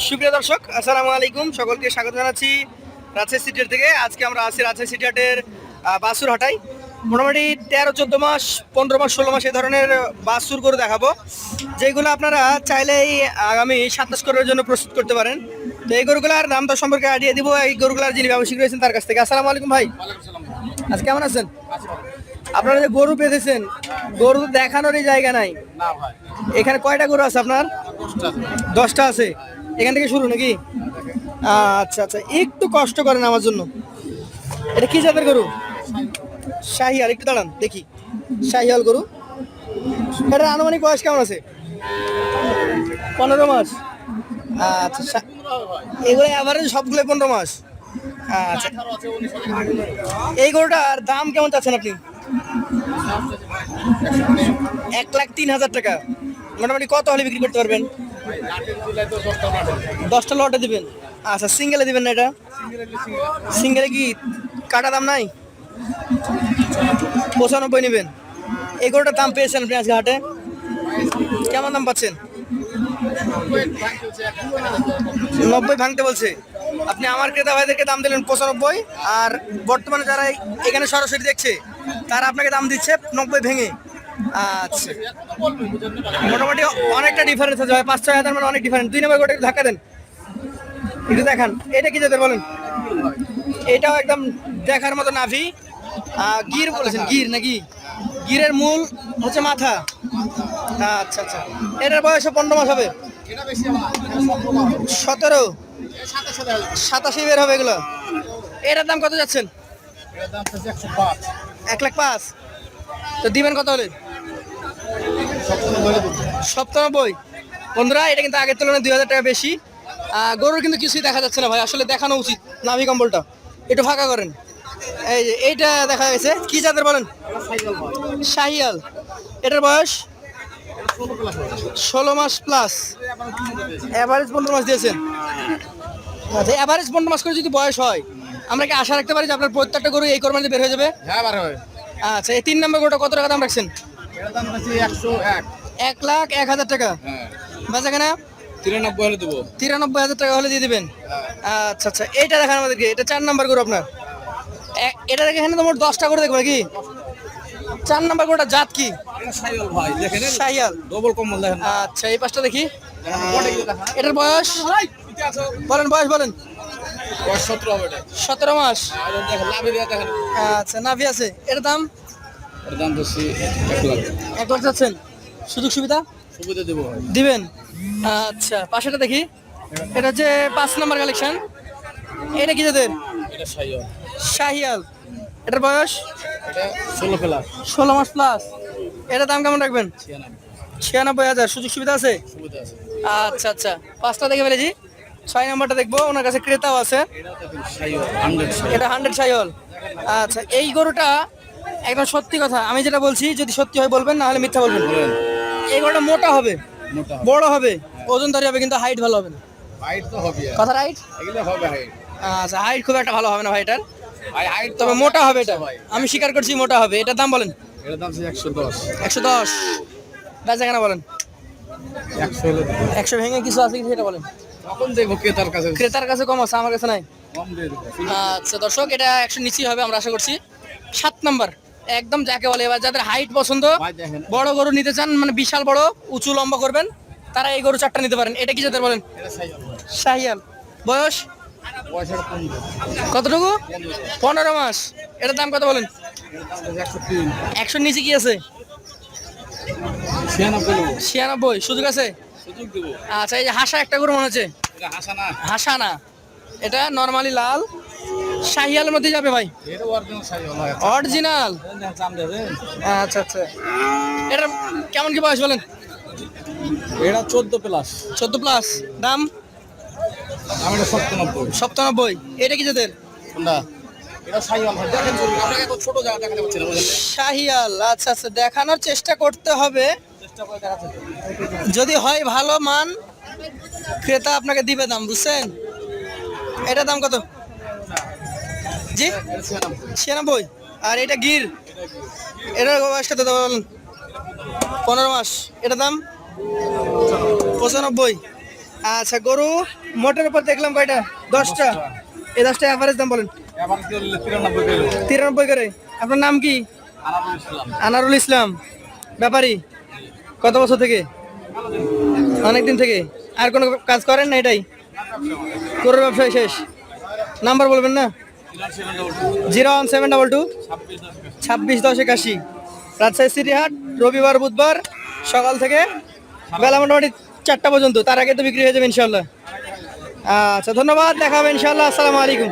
সুপ্রিয় দর্শক, আসসালামু আলাইকুম। সকলকে স্বাগত জানাচ্ছি রাজশাহী সিটির থেকে। আজকে আমরা আছি রাজশাহী সিটি হাটের বাছুর হাটাই। মোটামুটি 13-14 মাস, 15 মাস, 16 মাস এই ধরনের বাছুর গরু দেখাবো, যেগুলো আপনারা চাইলেই আগামী 27 করার জন্য প্রস্তুত করতে পারেন। তো এই গরুগুলার দাম দর সম্পর্কে আইডিয়া দিব এই গরুগুলার যিনি ব্যবসায়িক রয়েছেন তার কাছ থেকে। আসসালামু আলাইকুম ভাই, আজকে কেমন আছেন? আপনারা যে গরু পেয়েছেন, গরু দেখানোরই জায়গা নাই। এখানে কয়টা গরু আছে আপনার? 10টা আছে। এখান থেকে শুরু নাকি? আচ্ছা আচ্ছা, একটু কষ্ট করেন আমার জন্য। এটা কি জাতের গরু? শাহিয়াল। একটু দাঁড়ান দেখি। শাহিয়াল গরু। এটার আনুমানিক বয়স কেমন আছে? 15 মাস। আচ্ছা, এগুলো অ্যাভারেজ সবগুলো 15 মাস। আচ্ছা, এই গরুটার দাম কেমন চাচ্ছেন আপনি? 1,03,000 টাকা। মোটামুটি কত হলে বিক্রি করতে পারবেন? 10টা লটে দিবেন। আচ্ছা, সিঙ্গেলে দিবেন না? এটা সিঙ্গেলে কি কাটা দাম নাই? 95 নেবেন। এই গরুটার দাম পেয়েছেন আপনি আজকে হাটে? কেমন দাম পাচ্ছেন? 90 ভাঙতে বলছে। আপনি আমার ক্রেতা ভাইদেরকে দাম দিলেন 95, আর বর্তমানে যারা এখানে সরাসরি দেখছে তারা আপনাকে দাম দিচ্ছে 90 ভেঙে। আচ্ছা, মোটামুটি অনেকটা ডিফারেন্স আছে ভাই, 5-6 হাজার মানে অনেক ডিফারেন্স। 2 নম্বর গোটা ধাক্কা দেন, একটু দেখান। এটা কি জাতের বলেন? এটাও একদম দেখার মতো নাভি। গির বলেছেন? গির নাকি? গিরের মূল হচ্ছে মাথা। আচ্ছা আচ্ছা, এটার বয়স 15 মাস হবে। 17, 87 বের হবে এগুলো। এটার দাম কত যাচ্ছেন? 1,05,000। তো দিবেন কত হলে? 97। বন্ধুরা, এটা কিন্তু আগের তুলনায় 2,000 টাকা বেশি। গরুর কিন্তু কিছুই দেখা যাচ্ছে না ভাই, আসলে দেখানো উচিত। নাভি কম্বলটা একটু ফাঁকা করেন। এই যে এইটা দেখা গেছে। কি জাতের বলেন? শাহিয়াল। এটার বয়স 16 মাস প্লাস। অ্যাভারেজ 15 মাস দিয়েছেন। আচ্ছা, অ্যাভারেজ 15 মাস করে যদি বয়স হয়, আমরা কি আশা রাখতে পারি যে আপনার প্রত্যেকটা গরু এই কোরবানিতে বের হয়ে যাবে? হ্যাঁ, বার হয়। আচ্ছা, এই 3 নম্বর গরুটা কত টাকা দাম রাখছেন? এর দাম আছে 101। 1,01,000 টাকা। হ্যাঁ, বেচা কেনা 93 হলে দেবো। 93,000 টাকা হলে দিয়ে দিবেন। আচ্ছা আচ্ছা, এইটা দেখান আমাদেরকে। এটা 4 নাম্বার গরু আপনার। এটা দেখে এখানে তো মোট 10টা করে দেখবো নাকি? 4 নাম্বার গরুটা জাত কি? এটা শাহিওয়াল ভাই, দেখেন শাহিয়াল। ডবল কম্বল দেখেন। আচ্ছা, এই পাশটা দেখি। এটার বয়স বলেন, বয়স বলেন। বয়স 17 হবে এটা। 17 মাস। আর দেখেন লাভি দিয়া দেখেন। আচ্ছা, নাভি আছে। এটার দাম? এর দাম হচ্ছে 1 লাখ। 1 লাখ চাচ্ছেন? সুযোগ সুবিধা সুবিধা দেবো ভাই। দিবেন। আচ্ছা, পাশেটা দেখি। এটা হচ্ছে 5 নাম্বার কালেকশন। এটা কি জাতের? এটা শাহিওয়াল। শাহিয়াল। এটার বয়স? এটা 16 প্লাস। 16 মাস প্লাস। এটার দাম কেমন রাখবেন? 96। 96,000। সুযোগ সুবিধা আছে? সুবিধা আছে। আচ্ছা আচ্ছা, 5টা দেখে ফেলেছি। 6 নাম্বারটা দেখবো, ওনার কাছে ক্রেতাও আছে। এটা দেখেন শাহিওয়াল 100 শাহিওয়াল। এটা 100 শাহিওয়াল। আচ্ছা, এই গরুটা একদম সত্যি কথা, আমি যেটা বলছি যদি সত্যি হয় বলবেন, না হলে মিথ্যা বলবেন। এই গরুটা মোটা হবে, মোটা হবে। বড় হবে, ওজনদারি হবে, কিন্তু হাইট ভালো হবে না। হাইট তো হবে। কথা রাইট? এগুলো হবে হাইট। আচ্ছা, হাইট খুব একটা ভালো হবে না ভাই এটার, ভাই হাইট তবে মোটা হবে এটা। আমি স্বীকার করছি মোটা হবে। এটার দাম বলেন? এর দাম আছে 110। 110। বেচা কেনা বলেন? 100 হলে দেবো। 100 ভেঙে কিছু আছে কি সেটা বলেন। তখন দেখবো ক্রেতার কাছে। ক্রেতার কাছে কম আছে, আমার কাছে নাই। কম দিয়ে দেবো। আচ্ছা দর্শক, এটা 100 নিচেই হবে আমরা আশা করছি। 7 নাম্বার একদম যাকে বলে, এবার যাদের হাইট পছন্দ, ভাই দেখেন বড় গরু নিতে চান, মানে বিশাল বড় উঁচু লম্বা করবেন, তারা এই গরু 4টা নিতে পারেন। এটা কি জাতের বলেন? এটা শাহিওয়াল ভাই। শাহিয়াল। বয়স পয়সাটা কম দেবো। কতটুকু? 15 মাস। এটার দাম কত বলেন? এর দাম আছে 103। 100 নিচে কি আছে? 96 দেবো। 96। সুযোগ আছে? সুযোগ দেবো। আচ্ছা, এই যে হাসা একটা গরু মনে হচ্ছে। এটা হাসানা। হাসা না, এটা নর্মালি লাল। শাহিয়ালের মধ্যে যাবে ভাই? এটা অরিজিনাল শাহিওয়াল ভাই। অরিজিনাল। দাম দেবে। আচ্ছা আচ্ছা, এটা কেমন কি বয়স বলেন? এটা 14 প্লাস। 14 প্লাস। দাম? আমি এটা 97। 97। এটা কি জাতের? কোনটা? এটা শাহিওয়াল ভাই। দেখেন চলুন, আপনাকে এত ছোট জায়গা দেখাতে পারছি না বুঝলেন? শাহিয়াল। আচ্ছা আচ্ছা, দেখানোর চেষ্টা করতে হবে। চেষ্টা করে দেখাতে। যদি হয় ভালো মান, ক্রেতা আপনাকে দিবে দাম, বুঝছেন? এটার দাম কত? জি, এটা 96। 96। আর এটা গির, এটার বয়স কত বলেন? 15 মাস। এটার দাম 95। আচ্ছা, গরু মোটের উপর দেখলাম কয়টা? 10টা। এই 10টা অ্যাভারেজ দাম বলেন। এবার 93 কিলো 93 করে। আপনার নাম কি? আনারুল ইসলাম। আনারুল ইসলাম, ব্যাপারী। কত বছর থেকে? অনেকদিন থেকে। আর কোনো কাজ করেন না, এটাই গরুর ব্যবসায় শেষ? নাম্বার বলবেন না? 01722 261081। রাজশাহী সিটি হাট, রবিবার বুধবার সকাল থেকে বেলা মোটামুটি 4টা পর্যন্ত। তার আগে তো বিক্রি হয়ে যাবে ইনশাল্লাহ। আচ্ছা, ধন্যবাদ, দেখা হবে ইনশাল্লাহ। আসসালামু আলাইকুম।